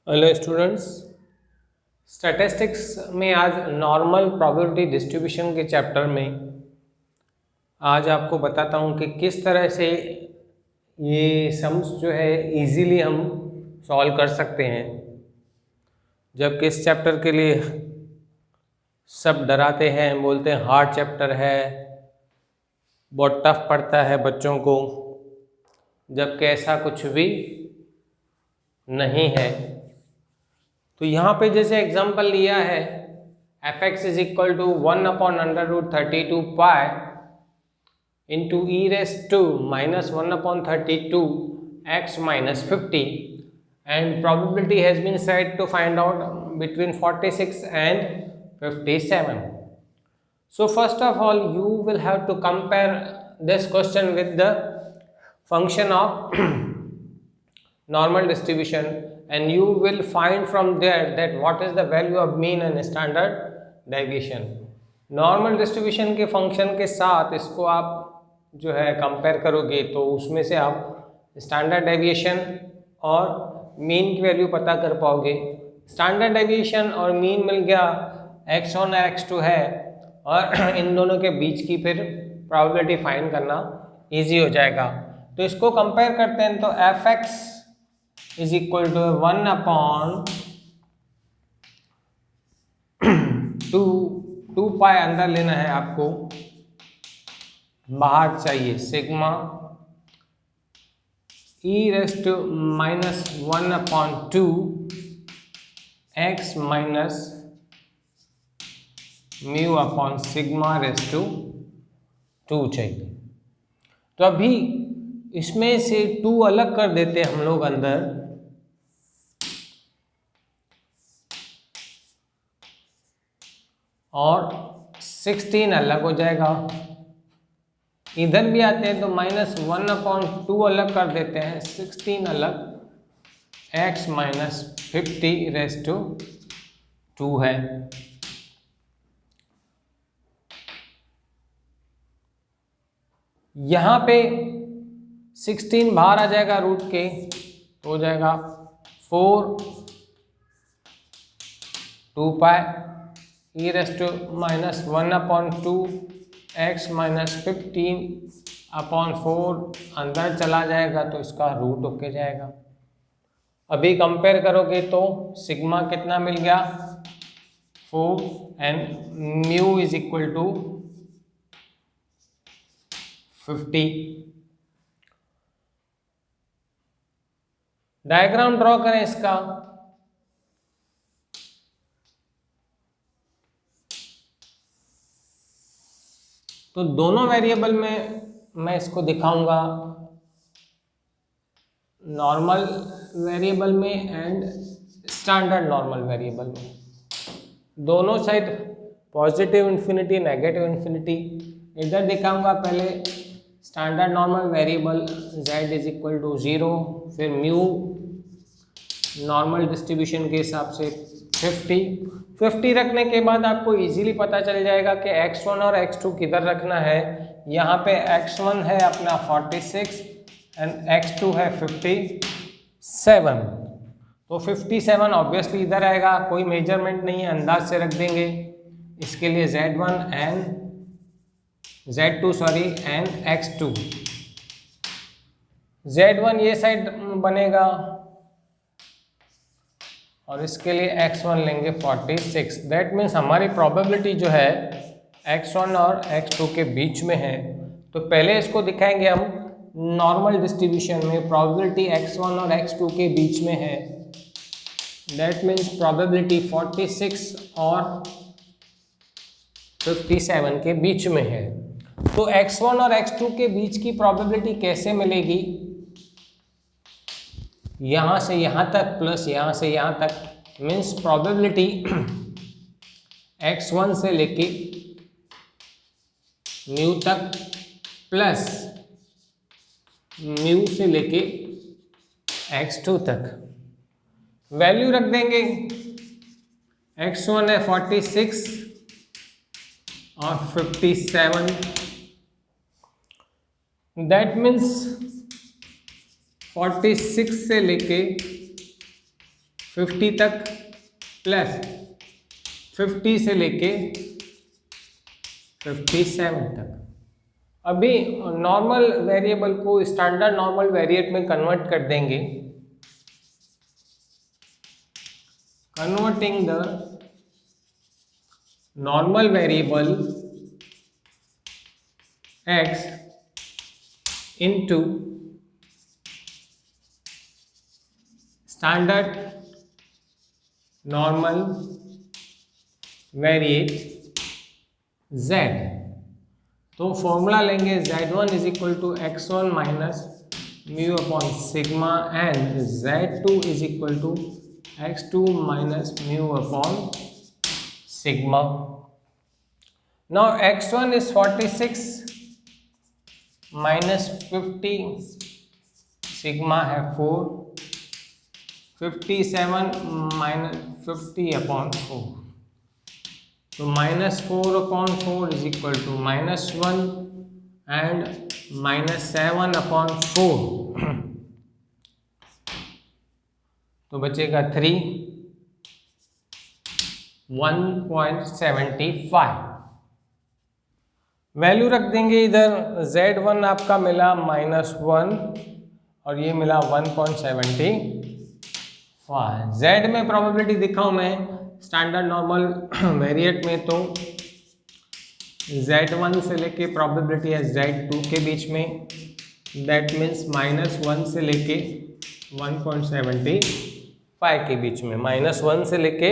Hello students, statistics में आज normal probability distribution के चैप्टर में आज आपको बताता हूँ कि किस तरह से ये सम्स जो है इजीली हम सॉल्व कर सकते हैं। जबकि इस चैप्टर के लिए सब डराते हैं, बोलते हैं हार्ड चैप्टर है, बहुत टफ पड़ता है बच्चों को, जबकि ऐसा कुछ भी नहीं है। तो यहाँ पे जैसे एग्जांपल लिया है f x is equal to 1/√32 pi into e raise to -1/32 x minus 50 and probability has been said to find out between 46 and 57. So first of all you will have to compare this question with the function of normal distribution and you will find from there that what is the value of mean and standard deviation. Normal distribution के function के साथ इसको आप जो है compare करोगे तो उसमें से आप स्टैंडर्ड डेविएशन और मीन की वैल्यू पता कर पाओगे। स्टैंडर्ड डेविएशन और मीन मिल गया, x1 और x2 है और इन दोनों के बीच की फिर प्रोबेबिलिटी फाइंड करना इजी हो जाएगा। तो इसको कंपेयर करते हैं तो f x is equal to 1/2 pi अंदर लेना है आपको, बाहर चाहिए sigma e raise to -1/2 x minus mu upon sigma raise to 2 चाहिए। तो अभी इसमें से 2 अलग कर देते हैं हम लोग अंदर, और 16 अलग हो जाएगा। इधर भी आते हैं तो -1/2 अलग कर देते हैं, 16 अलग, x माइनस 50 रेस टू 2 है। यहाँ पे 16 बाहर आ जाएगा रूट के, तो हो जाएगा 4/2 पाई ई रेस टू -1/2 x माइनस 15/4 अंदर चला जाएगा तो इसका रूट होके जाएगा। अभी कंपेयर करोगे तो सिग्मा कितना मिल गया 4 and mu is equal to 50। Diagram draw करें इसका। तो दोनों वेरिएबल में मैं इसको दिखाऊंगा, नॉर्मल वेरिएबल में एंड स्टैंडर्ड नॉर्मल वेरिएबल में। दोनों side positive infinity, negative infinity. इधर दिखाऊंगा पहले standard normal variable z is equal to 0, फिर म्यू नॉर्मल डिस्ट्रीब्यूशन के हिसाब से 50 रखने के बाद आपको इजीली पता चल जाएगा कि x1 और x2 किधर रखना है। यहाँ पे x1 है अपना 46 एंड x2 है 57। तो 57 ऑब्वियसली इधर आएगा, कोई मेजरमेंट नहीं है, अंदाज से रख देंगे। इसके लिए z1 and z2 and x2। z1 ये साइड बनेगा और इसके लिए x1 लेंगे 46। दैट मीन्स हमारी प्रोबेबिलिटी जो है x1 और x2 के बीच में है। तो पहले इसको दिखाएंगे हम नॉर्मल डिस्ट्रीब्यूशन में, प्रोबेबिलिटी x1 और x2 के बीच में है। दैट मीन्स प्रोबेबिलिटी 46 और 57 के बीच में है। तो x1 और x2 के बीच की प्रोबेबिलिटी कैसे मिलेगी? यहाँ से यहाँ तक प्लस यहाँ से यहाँ तक, मीन्स प्रोबेबिलिटी x1 से लेके म्यू तक प्लस म्यू से लेके x2 तक। वैल्यू रख देंगे, x1 है 46 और 57। दैट मीन्स 46 से लेके 50 तक प्लस 50 से लेके 57 तक। अभी नॉर्मल वेरिएबल को स्टैंडर्ड नॉर्मल वेरिएट में कन्वर्ट कर देंगे। Converting the normal variable x into standard normal variate z, तो फॉर्मूला लेंगे z1 is equal to x1 minus mu upon sigma and z2 is equal to x2 minus mu upon sigma. Now x1 is 46 minus 50, sigma है 4, 57 minus 50 upon 4, तो minus 4 upon 4 is equal to minus 1 and minus 7 upon 4, तो बचेगा 3, 1.75। Value रख देंगे इधर, z1 आपका मिला -1 और ये मिला 1.75। z में प्रोबेबिलिटी दिखाऊं मैं स्टैंडर्ड नॉर्मल वेरिएट में, तो z1 से लेके प्रोबेबिलिटी है z2 के बीच में, दैट मीन्स -1 से लेके 1.75 के बीच में, -1 से लेके,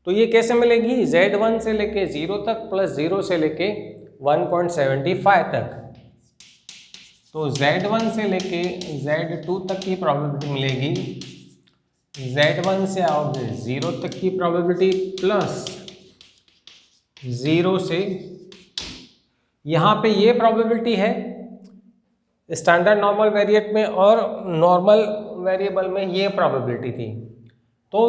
तो ये कैसे मिलेगी, z1 से लेके 0 तक प्लस 0 से लेके 1.75 तक, तो z1 से लेके z2 तक की प्रोबेबिलिटी मिलेगी, z1 से आओगे 0 तक की प्रोबेबिलिटी प्लस 0 से, यहाँ पे ये प्रोबेबिलिटी है स्टैंडर्ड नॉर्मल वेरिएट में और नॉर्मल वेरिएबल में ये प्रोबेबिलिटी थी, तो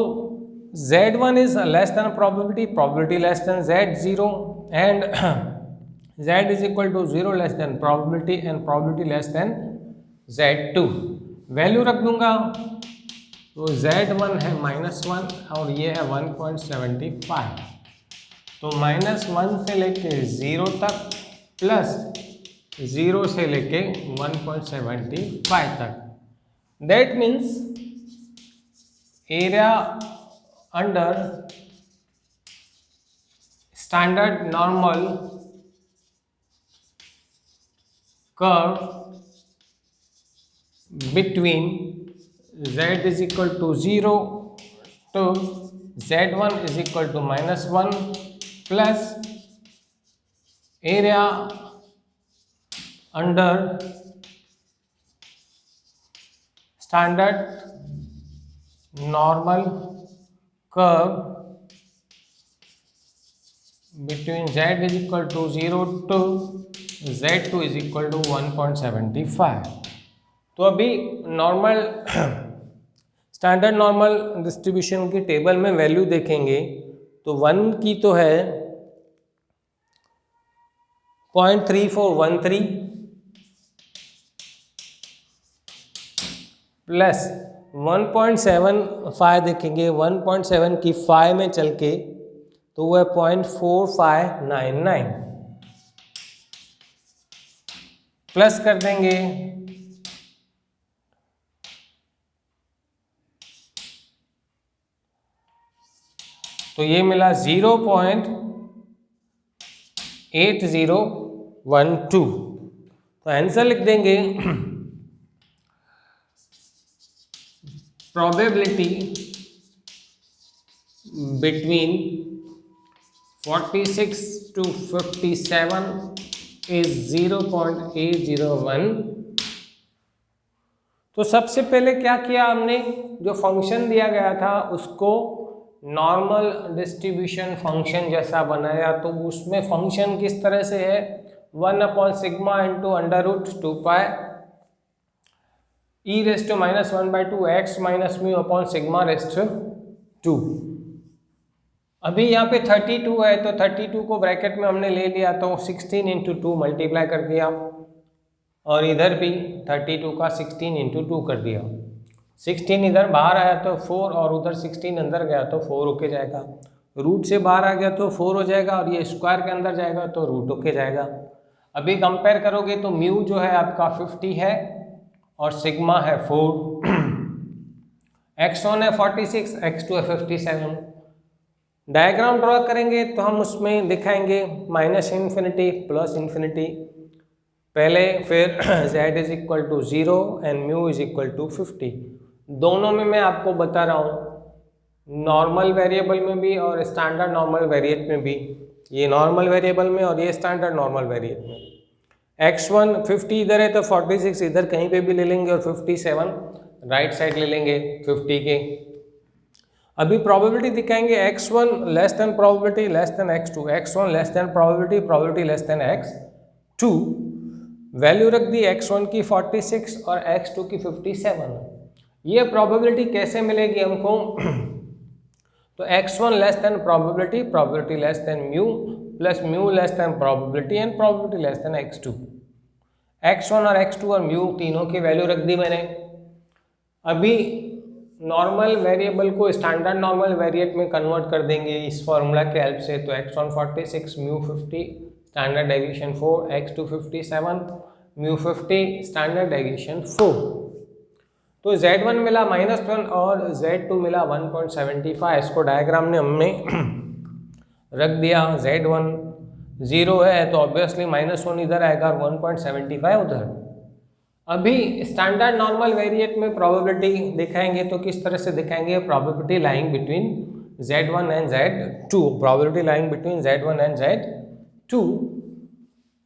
z1 is less than probability less than z0 and z is equal to 0 less than probability and probability less than z2। Value रख दूंगा, तो z1 है -1 और ये है 1.75, तो -1 से लेके 0 तक प्लस 0 से लेके 1.75 तक, that means area under standard normal curve between z is equal to 0 to z1 is equal to -1 plus area under standard normal curve between z is equal to 0 to z2 is equal to 1.75। तो अभी normal standard normal distribution की table में value देखेंगे, तो 1 की तो है 0.3413 plus 1.75 देखेंगे, 1.7 की 5 में चल के तो वो है 0.4599 प्लस कर देंगे तो ये मिला 0.8012, तो आंसर लिख देंगे प्रोबेबिलिटी बिटवीन 46 to 57 is 0.801। तो सबसे पहले क्या किया हमने, जो फंक्शन दिया गया था उसको नॉर्मल डिस्ट्रीब्यूशन फंक्शन जैसा बनाया, तो उसमें फंक्शन किस तरह से है 1/सिग्मा into √2 pi e raised to -1/2 x minus mu upon sigma raised to 2। अभी यहाँ पे 32 है, तो 32 को ब्रैकेट में हमने ले लिया, तो 16 × 2 मल्टीप्लाई कर दिया, और इधर भी 32 का 16 × 2 कर दिया, 16 इधर बाहर आया तो 4 और उधर 16 अंदर गया तो 4 होके जाएगा। रूट से बाहर आ गया तो 4 हो जाएगा और ये स्क्वायर के अंदर जाएगा तो रूट होके जाएगा। अभी कंपेयर करोगे तो म्यू जो है आपका 50 है और सिग्मा है 4। x1 है 46, x2 है 57। डायग्राम ड्रॉ करेंगे तो हम उसमें दिखाएंगे माइनस इन्फिनिटी प्लस इन्फिनिटी पहले, फिर z is equal to 0 and mu is equal to 50। दोनों में मैं आपको बता रहा हूँ, नॉर्मल वेरिएबल में भी और स्टैंडर्ड नॉर्मल वेरिएट में भी। ये नॉर्मल वेरिएबल में और ये स्टैंडर्ड नॉर्मल वेरिएट में। x1 50 इधर है तो 46 इधर कहीं पे भी ले लेंगे और 57 राइट साइड ले लेंगे 50 के। अभी प्रोबेबिलिटी दिखाएंगे, x1 less than probability less then x2, x1 less than probability probability less then x2। Value रख दी x1 की 46 और x2 की 57। ये प्रोबेबिलिटी कैसे मिलेगी हमको? तो x1 less than probability, probability less then mu plus mu less than probability and probability less then x2। x1 और x2 और म्यू तीनों की वैल्यू रख दी मैंने। अभी नॉर्मल वेरिएबल को स्टैंडर्ड नॉर्मल वेरिएट में कन्वर्ट कर देंगे इस फॉर्मूला के हेल्प से। तो x1 46, mu 50, standard deviation 4, x2 57, mu 50, standard deviation 4। तो z1 मिला -1 और z2 मिला 1.75। इसको डायग्राम में हमने रख दिया। z1 0 है तो ऑब्वियसली -1 इधर आएगा और 1.75 उधर। अभी स्टैंडर्ड नॉर्मल वेरिएट में प्रोबेबिलिटी दिखाएंगे तो किस तरह से दिखाएंगे? Probability lying between z1 and z2, probability lying between z1 and z2।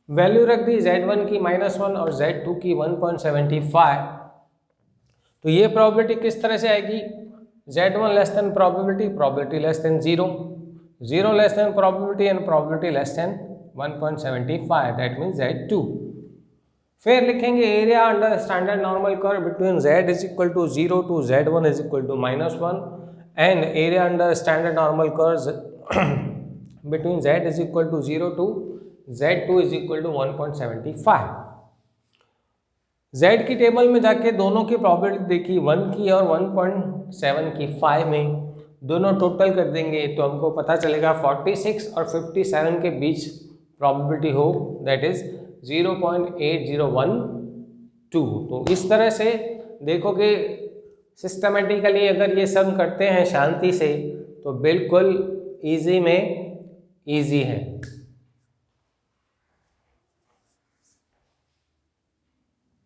Value रख दी z1 की -1 और z2 की 1.75। तो ये प्रोबेबिलिटी किस तरह से आएगी? z1 less than probability, probability less than 0, 0 less than probability and probability less than 1.75, that means z2। फिर लिखेंगे area under standard normal curve between z is equal to 0 to z1 is equal to -1 and area under standard normal curve between z is equal to 0 to z2 is equal to 1.75। z की table में जाके दोनों की probability देखी, 1 की और 1.7 की 5 में, दोनों टोटल कर देंगे तो हमको पता चलेगा 46 और 57 के बीच प्रोबेबिलिटी हो, दैट इज 0.8012। तो इस तरह से देखोगे सिस्टमेटिकली अगर ये सम करते हैं शांति से तो बिल्कुल इजी में इजी है।